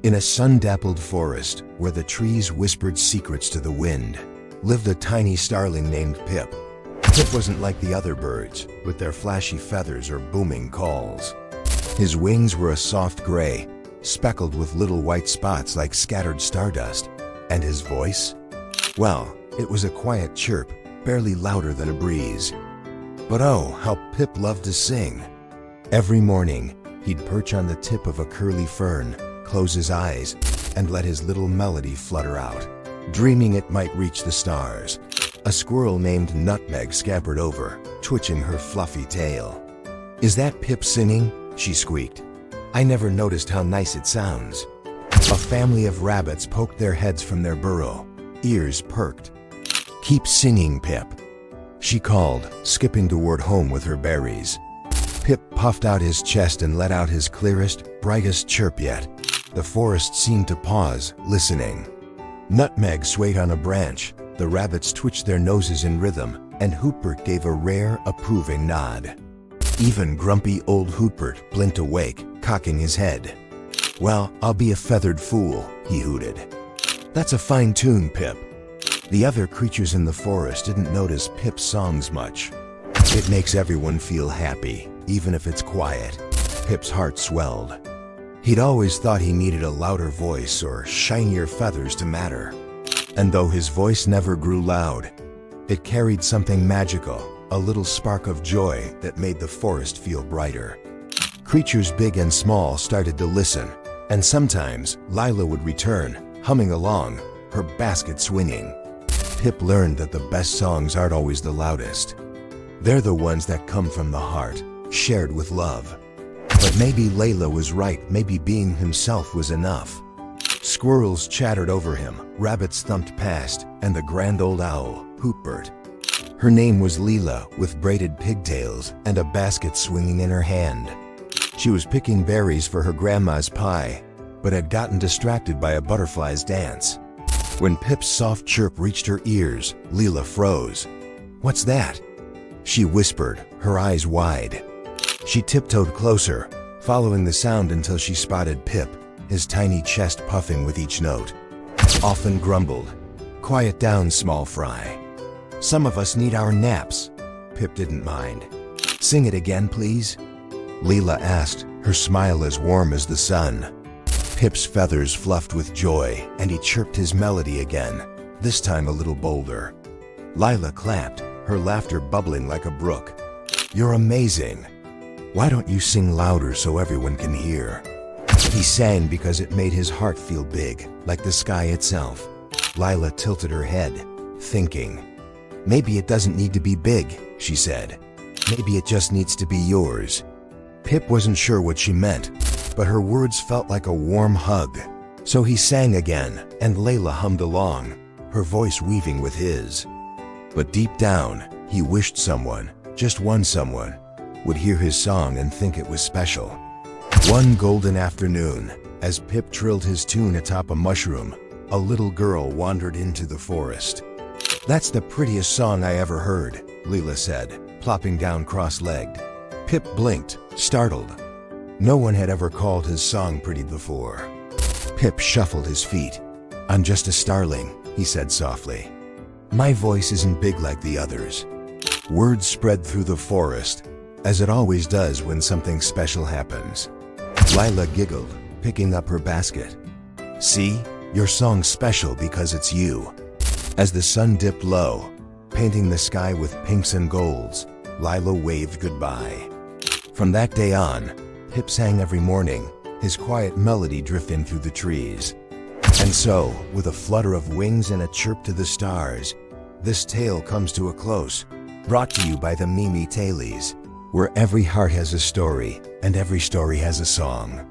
In a sun-dappled forest, where the trees whispered secrets to the wind, lived a tiny starling named Pip. Pip wasn't like the other birds, with their flashy feathers or booming calls. His wings were a soft gray, speckled with little white spots like scattered stardust. And his voice? Well, it was a quiet chirp, barely louder than a breeze. But oh, how Pip loved to sing! Every morning, he'd perch on the tip of a curly fern, close his eyes, and let his little melody flutter out, dreaming it might reach the stars. A squirrel named Nutmeg scampered over, twitching her fluffy tail. "Is that Pip singing?" she squeaked. "I never noticed how nice it sounds." A family of rabbits poked their heads from their burrow, ears perked. "Keep singing, Pip," she called, skipping toward home with her berries. Pip puffed out his chest and let out his clearest, brightest chirp yet. The forest seemed to pause, listening. Nutmeg swayed on a branch, the rabbits twitched their noses in rhythm, and Hootbert gave a rare, approving nod. Even grumpy old Hootbert blinked awake, cocking his head. "Well, I'll be a feathered fool," he hooted. "That's a fine tune, Pip." The other creatures in the forest didn't notice Pip's songs much. It makes everyone feel happy, even if it's quiet. Pip's heart swelled. He'd always thought he needed a louder voice or shinier feathers to matter. And though his voice never grew loud, it carried something magical, a little spark of joy that made the forest feel brighter. Creatures big and small started to listen, and sometimes Lila would return, humming along, her basket swinging. Pip learned that the best songs aren't always the loudest. They're the ones that come from the heart, shared with love. But maybe Layla was right, maybe being himself was enough. Squirrels chattered over him, rabbits thumped past, and the grand old owl, Hootbert. Her name was Leela, with braided pigtails and a basket swinging in her hand. She was picking berries for her grandma's pie, but had gotten distracted by a butterfly's dance. When Pip's soft chirp reached her ears, Leela froze. "What's that?" she whispered, her eyes wide. She tiptoed closer, following the sound until she spotted Pip, his tiny chest puffing with each note. Often grumbled, "Quiet down, small fry. Some of us need our naps." Pip didn't mind. "Sing it again, please," Leela asked, her smile as warm as the sun. Pip's feathers fluffed with joy, and he chirped his melody again, this time a little bolder. Lila clapped, her laughter bubbling like a brook. "You're amazing. Why don't you sing louder so everyone can hear?" He sang because it made his heart feel big, like the sky itself. Lila tilted her head, thinking. "Maybe it doesn't need to be big," she said. "Maybe it just needs to be yours." Pip wasn't sure what she meant, but her words felt like a warm hug. So he sang again, and Layla hummed along, her voice weaving with his. But deep down, he wished someone, just one someone, would hear his song and think it was special. One golden afternoon, as Pip trilled his tune atop a mushroom, a little girl wandered into the forest. "That's the prettiest song I ever heard," Leela said, plopping down cross-legged. Pip blinked, startled. No one had ever called his song pretty before. Pip shuffled his feet. "I'm just a starling," he said softly. "My voice isn't big like the others." Word spread through the forest, as it always does when something special happens. Lila giggled, picking up her basket. "See, your song's special because it's you." As the sun dipped low, painting the sky with pinks and golds, Lila waved goodbye. From that day on, Pip sang every morning, his quiet melody drifting through the trees. And so, with a flutter of wings and a chirp to the stars, this tale comes to a close, brought to you by the Mimi Tailies, where every heart has a story, and every story has a song.